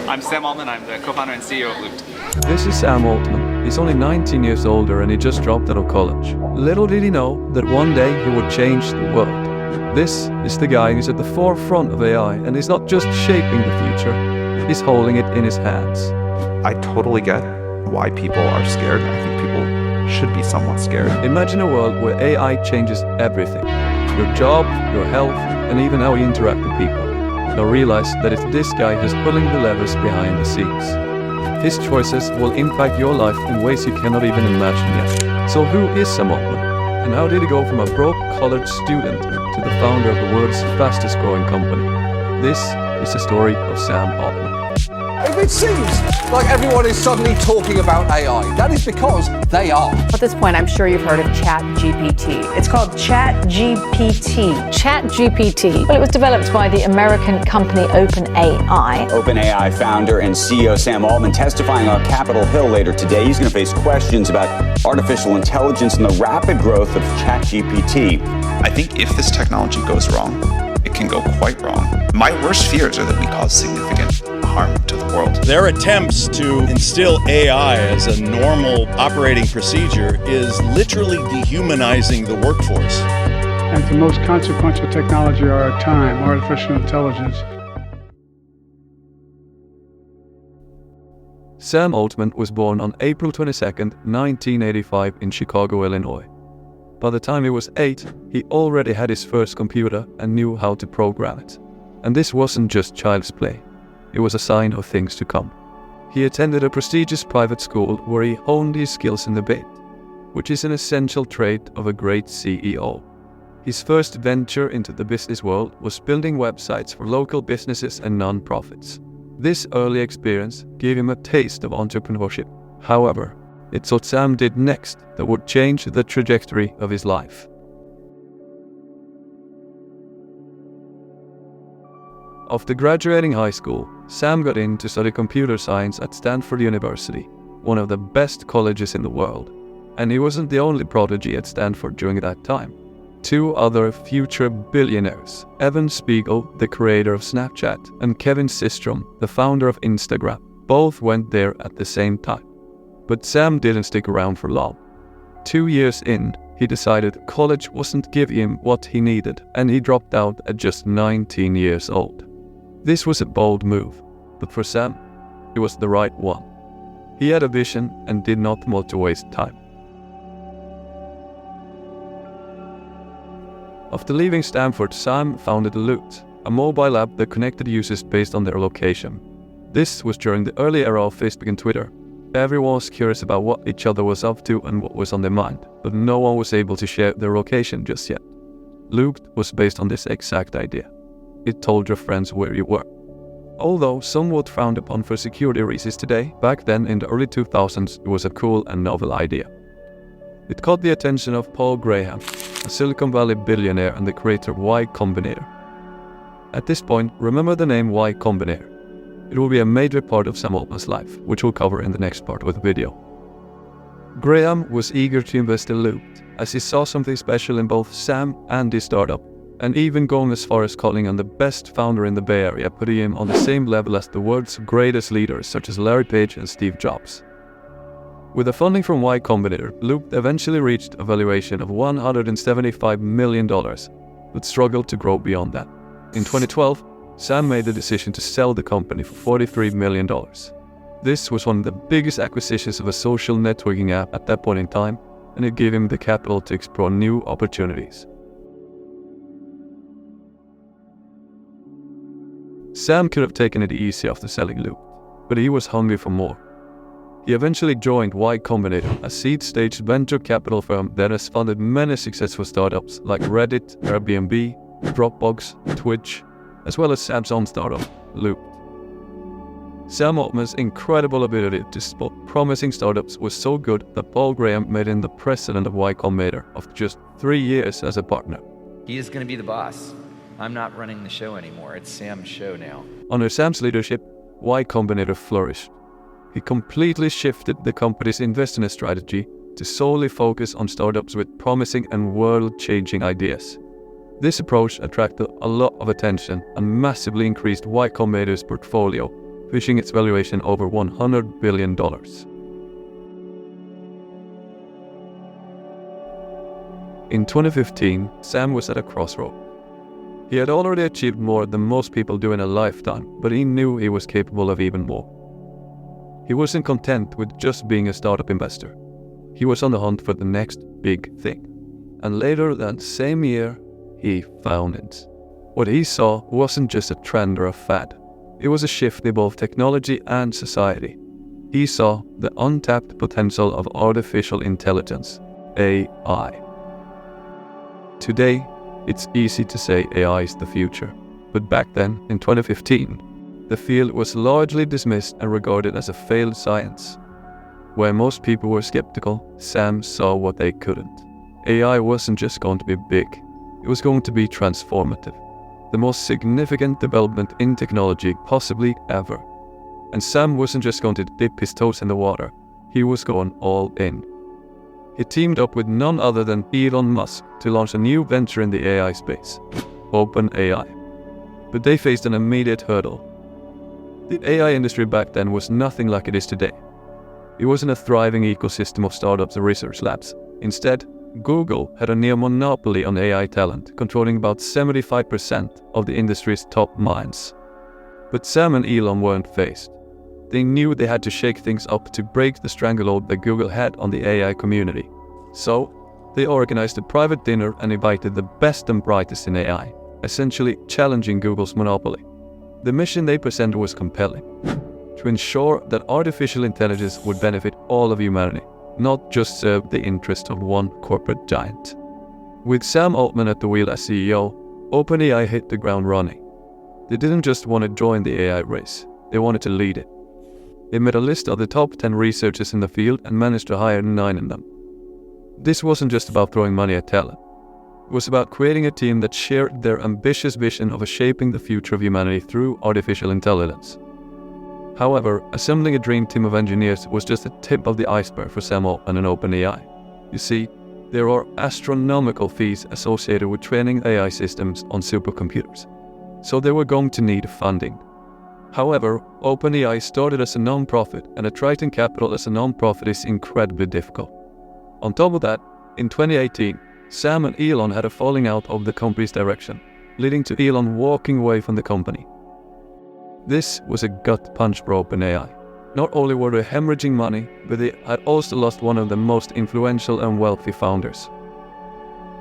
I'm Sam Altman. I'm the co-founder and CEO of Loopt. This is Sam Altman. He's only 19 years older and he just dropped out of college. Little did he know that one day he would change the world. This is the guy who's at the forefront of AI, and he's not just shaping the future, he's holding it in his hands. I totally get why people are scared. I think people should be somewhat scared. Imagine a world where AI changes everything. Your job, your health, and even how you interact with people. Now realize that it's this guy who's pulling the levers behind the scenes. His choices will impact your life in ways you cannot even imagine yet. So who is Sam Altman? And how did he go from a broke college student to the founder of the world's fastest growing company? This is the story of Sam Altman. If it seems like everyone is suddenly talking about AI, that is because they are. At this point, I'm sure you've heard of ChatGPT. It's called ChatGPT. ChatGPT. Well, it was developed by the American company OpenAI. OpenAI founder and CEO Sam Altman testifying on Capitol Hill later today. He's going to face questions about artificial intelligence and the rapid growth of ChatGPT. I think if this technology goes wrong, it can go quite wrong. My worst fears are that we cause significant harm to the world. Their attempts to instill AI as a normal operating procedure is literally dehumanizing the workforce. And the most consequential technology of our time, artificial intelligence. Sam Altman was born on April 22nd, 1985 in Chicago, Illinois. By the time he was 8, he already had his first computer and knew how to program it. And this wasn't just child's play. It was a sign of things to come. He attended a prestigious private school where he honed his skills in debate, which is an essential trait of a great CEO. His first venture into the business world was building websites for local businesses and non-profits. This early experience gave him a taste of entrepreneurship. However, it's what Sam did next that would change the trajectory of his life. After graduating high school, Sam got in to study computer science at Stanford University, one of the best colleges in the world. And he wasn't the only prodigy at Stanford during that time. Two other future billionaires, Evan Spiegel, the creator of Snapchat, and Kevin Systrom, the founder of Instagram, both went there at the same time. But Sam didn't stick around for long. 2 years in, he decided college wasn't giving him what he needed, and he dropped out at just 19 years old. This was a bold move, but for Sam, it was the right one. He had a vision and did not want to waste time. After leaving Stanford, Sam founded Loopt, a mobile app that connected users based on their location. This was during the early era of Facebook and Twitter. Everyone was curious about what each other was up to and what was on their mind, but no one was able to share their location just yet. Loopt was based on this exact idea. It told your friends where you were. Although somewhat frowned upon for security reasons today, back then in the early 2000s it was a cool and novel idea. It caught the attention of Paul Graham, a Silicon Valley billionaire and the creator of Y Combinator. At this point, remember the name Y Combinator. It will be a major part of Sam Altman's life, which we'll cover in the next part of the video. Graham was eager to invest in Loopt, as he saw something special in both Sam and his startup, and even going as far as calling him the best founder in the Bay Area, putting him on the same level as the world's greatest leaders such as Larry Page and Steve Jobs. With the funding from Y Combinator, Loopt eventually reached a valuation of $175 million, but struggled to grow beyond that. In 2012, Sam made the decision to sell the company for $43 million. This was one of the biggest acquisitions of a social networking app at that point in time, and it gave him the capital to explore new opportunities. Sam could have taken it easy after selling Loopt, but he was hungry for more. He eventually joined Y Combinator, a seed-stage venture capital firm that has funded many successful startups like Reddit, Airbnb, Dropbox, Twitch, as well as Sam's own startup, Loopt. Sam Altman's incredible ability to spot promising startups was so good that Paul Graham made him the president of Y Combinator after just 3 years as a partner. He is going to be the boss. I'm not running the show anymore. It's Sam's show now. Under Sam's leadership, Y Combinator flourished. He completely shifted the company's investment strategy to solely focus on startups with promising and world-changing ideas. This approach attracted a lot of attention and massively increased Y Combinator's portfolio, pushing its valuation over $100 billion. In 2015, Sam was at a crossroad. He had already achieved more than most people do in a lifetime, but he knew he was capable of even more. He wasn't content with just being a startup investor. He was on the hunt for the next big thing. And later that same year, he found it. What he saw wasn't just a trend or a fad. It was a shift in both technology and society. He saw the untapped potential of artificial intelligence, AI. Today, it's easy to say AI is the future, but back then, in 2015, the field was largely dismissed and regarded as a failed science. Where most people were skeptical, Sam saw what they couldn't. AI wasn't just going to be big, it was going to be transformative. The most significant development in technology possibly ever. And Sam wasn't just going to dip his toes in the water, he was going all in. He teamed up with none other than Elon Musk to launch a new venture in the AI space, OpenAI. But they faced an immediate hurdle. The AI industry back then was nothing like it is today. It wasn't a thriving ecosystem of startups and research labs. Instead, Google had a near monopoly on AI talent, controlling about 75% of the industry's top minds. But Sam and Elon weren't phased. They knew they had to shake things up to break the stranglehold that Google had on the AI community. So, they organized a private dinner and invited the best and brightest in AI, essentially challenging Google's monopoly. The mission they presented was compelling: to ensure that artificial intelligence would benefit all of humanity, not just serve the interest of one corporate giant. With Sam Altman at the wheel as CEO, OpenAI hit the ground running. They didn't just want to join the AI race, they wanted to lead it. They made a list of the top 10 researchers in the field and managed to hire 9 of them. This wasn't just about throwing money at talent. It was about creating a team that shared their ambitious vision of shaping the future of humanity through artificial intelligence. However, assembling a dream team of engineers was just the tip of the iceberg for Sam Altman and OpenAI. You see, there are astronomical fees associated with training AI systems on supercomputers, so they were going to need funding. However, OpenAI started as a non-profit, and attracting capital as a non-profit is incredibly difficult. On top of that, in 2018, Sam and Elon had a falling out of the company's direction, leading to Elon walking away from the company. This was a gut punch for OpenAI. Not only were they hemorrhaging money, but they had also lost one of the most influential and wealthy founders.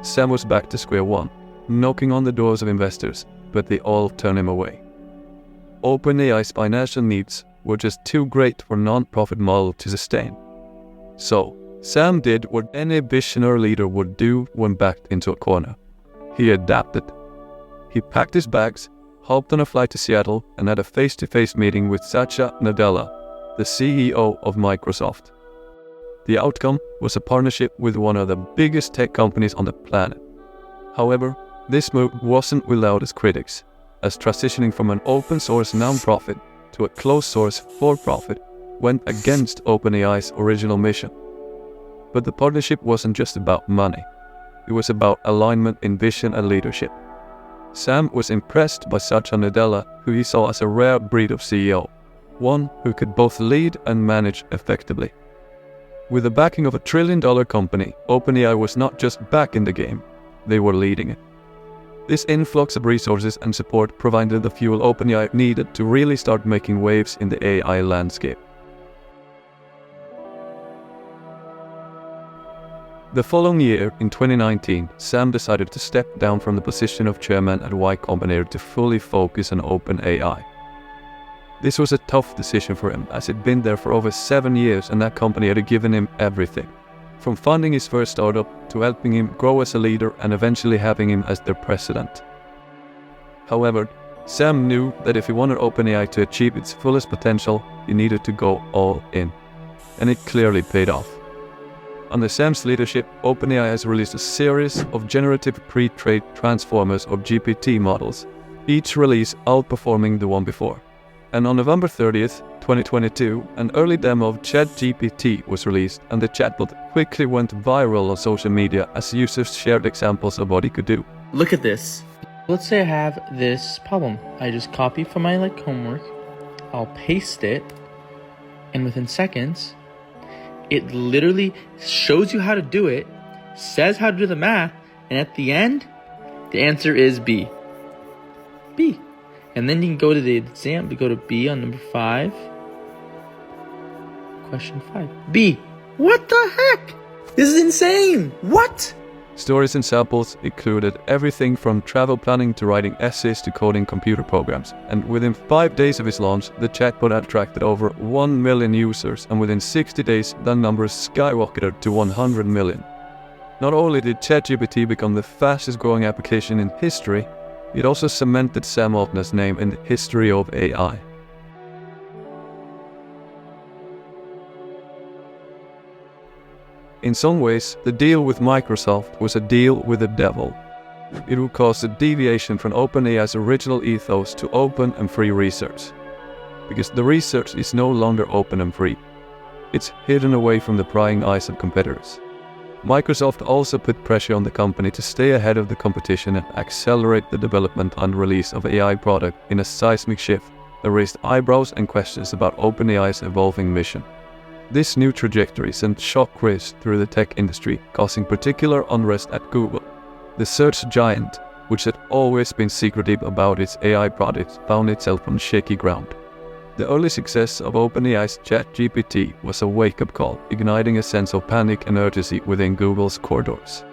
Sam was back to square one, knocking on the doors of investors, but they all turned him away. OpenAI's financial needs were just too great for a non-profit model to sustain. So, Sam did what any visionary leader would do when backed into a corner. He adapted. He packed his bags, hopped on a flight to Seattle, and had a face-to-face meeting with Satya Nadella, the CEO of Microsoft. The outcome was a partnership with one of the biggest tech companies on the planet. However, this move wasn't without its critics, as transitioning from an open-source non-profit to a closed-source for-profit went against OpenAI's original mission. But the partnership wasn't just about money. It was about alignment in vision and leadership. Sam was impressed by Satya Nadella, who he saw as a rare breed of CEO, one who could both lead and manage effectively. With the backing of $1 trillion company, OpenAI was not just back in the game, they were leading it. This influx of resources and support provided the fuel OpenAI needed to really start making waves in the AI landscape. The following year, in 2019, Sam decided to step down from the position of chairman at Y Combinator to fully focus on OpenAI. This was a tough decision for him, as he'd been there for over 7 years and that company had given him everything. From funding his first startup to helping him grow as a leader and eventually having him as their president. However, Sam knew that if he wanted OpenAI to achieve its fullest potential, he needed to go all in. And it clearly paid off. Under Sam's leadership, OpenAI has released a series of generative pre-trained transformers or GPT models, each release outperforming the one before. And on November 30th, 2022, an early demo of ChatGPT was released, and the chatbot quickly went viral on social media as users shared examples of what it could do. Look at this. Let's say I have this problem. I just copy from my homework, I'll paste it, and within seconds, it literally shows you how to do it, says how to do the math, and at the end, the answer is B. B. And then you can go to the exam, go to B on number 5. Question 5. B. What the heck? This is insane. What? Stories and samples included everything from travel planning to writing essays to coding computer programs. And within 5 days of its launch, the chatbot attracted over 1 million users, and within 60 days, that number skyrocketed to 100 million. Not only did ChatGPT become the fastest growing application in history, it also cemented Sam Altman's name in the history of AI. In some ways, the deal with Microsoft was a deal with the devil. It would cause a deviation from OpenAI's original ethos to open and free research. Because the research is no longer open and free. It's hidden away from the prying eyes of competitors. Microsoft also put pressure on the company to stay ahead of the competition and accelerate the development and release of AI product in a seismic shift that raised eyebrows and questions about OpenAI's evolving mission. This new trajectory sent shockwaves through the tech industry, causing particular unrest at Google. The search giant, which had always been secretive about its AI products, found itself on shaky ground. The early success of OpenAI's ChatGPT was a wake-up call, igniting a sense of panic and urgency within Google's corridors.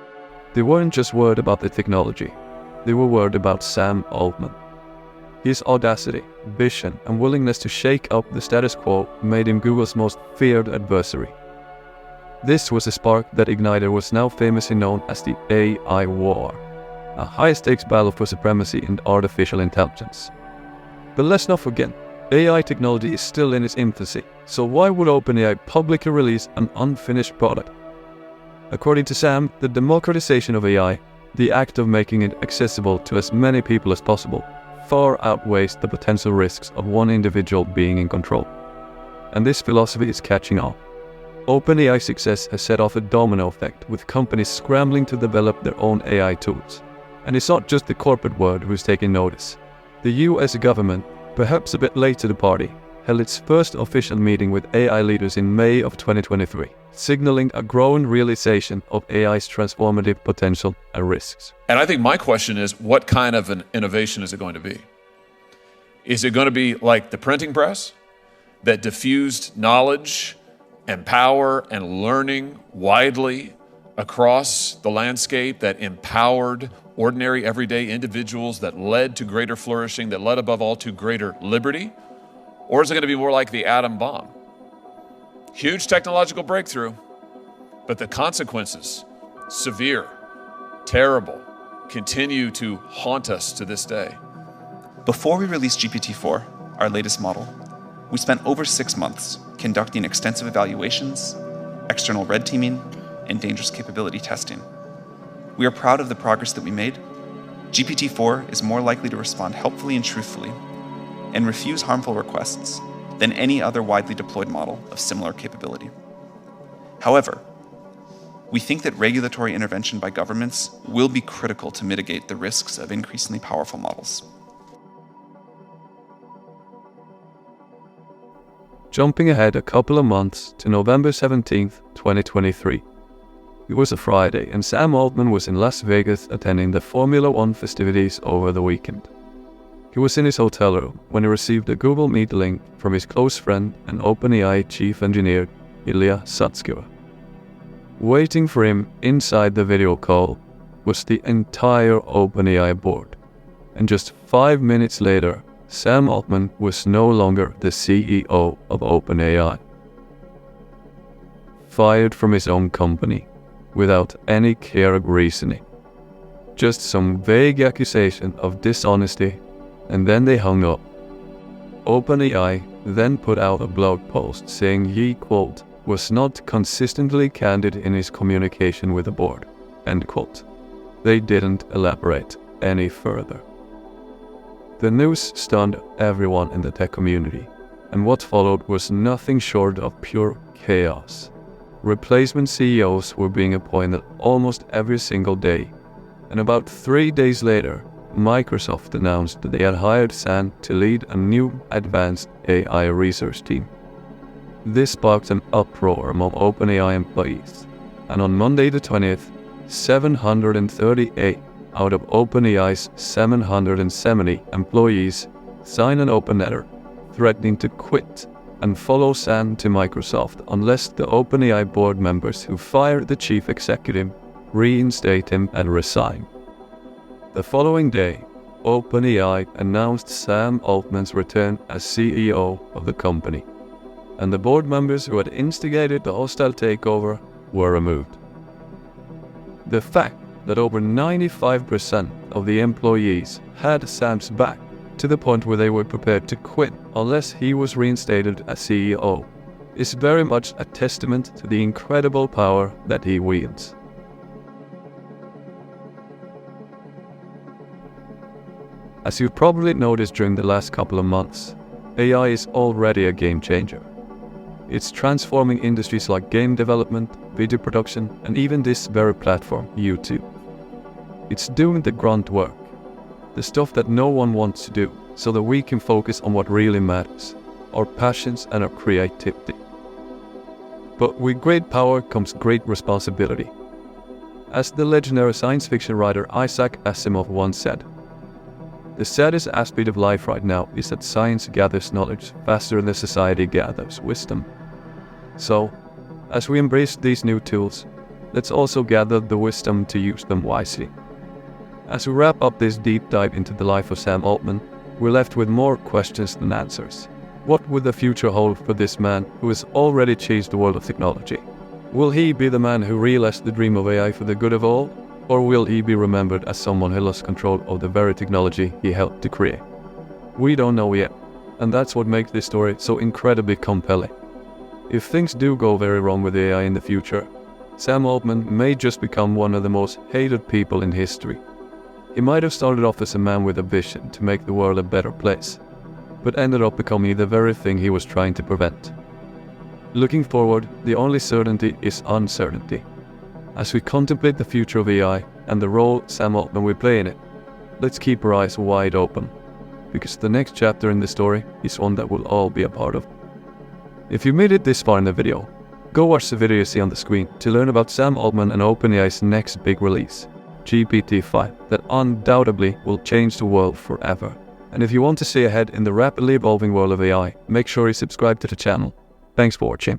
They weren't just worried about the technology, they were worried about Sam Altman. His audacity, vision, and willingness to shake up the status quo made him Google's most feared adversary. This was a spark that ignited what was now famously known as the AI war, a high-stakes battle for supremacy in artificial intelligence. But let's not forget, AI technology is still in its infancy, so why would OpenAI publicly release an unfinished product? According to Sam, the democratization of AI, the act of making it accessible to as many people as possible, far outweighs the potential risks of one individual being in control. And this philosophy is catching on. OpenAI's success has set off a domino effect, with companies scrambling to develop their own AI tools. And it's not just the corporate world who's taking notice. The US government, perhaps a bit late to the party, held its first official meeting with AI leaders in May of 2023, signaling a growing realization of AI's transformative potential and risks. And I think my question is, what kind of an innovation is it going to be? Is it going to be like the printing press that diffused knowledge and power and learning widely across the landscape, that empowered ordinary everyday individuals, that led to greater flourishing, that led above all to greater liberty? Or is it going to be more like the atom bomb? Huge technological breakthrough, but the consequences, severe, terrible, continue to haunt us to this day. Before we released GPT-4, our latest model, we spent over 6 months conducting extensive evaluations, external red teaming, and dangerous capability testing. We are proud of the progress that we made. GPT-4 is more likely to respond helpfully and truthfully, and refuse harmful requests than any other widely deployed model of similar capability. However, we think that regulatory intervention by governments will be critical to mitigate the risks of increasingly powerful models. Jumping ahead a couple of months to November 17th, 2023. It was a Friday, and Sam Altman was in Las Vegas attending the Formula One festivities over the weekend. He was in his hotel room when he received a Google Meet link from his close friend and OpenAI chief engineer, Ilya Sutskever. Waiting for him inside the video call was the entire OpenAI board, and just 5 minutes later, Sam Altman was no longer the CEO of OpenAI. Fired from his own company, without any clear reasoning. Just some vague accusation of dishonesty, and then they hung up. OpenAI then put out a blog post saying he, quote, was not consistently candid in his communication with the board, end quote. They didn't elaborate any further. The news stunned everyone in the tech community, and what followed was nothing short of pure chaos. Replacement CEOs were being appointed almost every single day, and about 3 days later, Microsoft announced that they had hired Sam to lead a new advanced AI research team. This sparked an uproar among OpenAI employees, and on Monday the 20th, 738 out of OpenAI's 770 employees signed an open letter threatening to quit and follow Sam to Microsoft unless the OpenAI board members who fired the chief executive reinstate him and resign. The following day, OpenAI announced Sam Altman's return as CEO of the company, and the board members who had instigated the hostile takeover were removed. The fact that over 95% of the employees had Sam's back to the point where they were prepared to quit unless he was reinstated as CEO is very much a testament to the incredible power that he wields. As you've probably noticed during the last couple of months, AI is already a game changer. It's transforming industries like game development, video production, and even this very platform, YouTube. It's doing the grunt work, the stuff that no one wants to do, so that we can focus on what really matters, our passions and our creativity. But with great power comes great responsibility. As the legendary science fiction writer Isaac Asimov once said, "The saddest aspect of life right now is that science gathers knowledge faster than society gathers wisdom." So, as we embrace these new tools, let's also gather the wisdom to use them wisely. As we wrap up this deep dive into the life of Sam Altman, we're left with more questions than answers. What will the future hold for this man who has already changed the world of technology? Will he be the man who realized the dream of AI for the good of all? Or will he be remembered as someone who lost control of the very technology he helped to create? We don't know yet, and that's what makes this story so incredibly compelling. If things do go very wrong with AI in the future, Sam Altman may just become one of the most hated people in history. He might have started off as a man with a vision to make the world a better place, but ended up becoming the very thing he was trying to prevent. Looking forward, the only certainty is uncertainty. As we contemplate the future of AI and the role Sam Altman will play in it, let's keep our eyes wide open, because the next chapter in the story is one that we'll all be a part of. If you made it this far in the video, go watch the video you see on the screen to learn about Sam Altman and OpenAI's next big release, GPT-5, that undoubtedly will change the world forever. And if you want to stay ahead in the rapidly evolving world of AI, make sure you subscribe to the channel. Thanks for watching.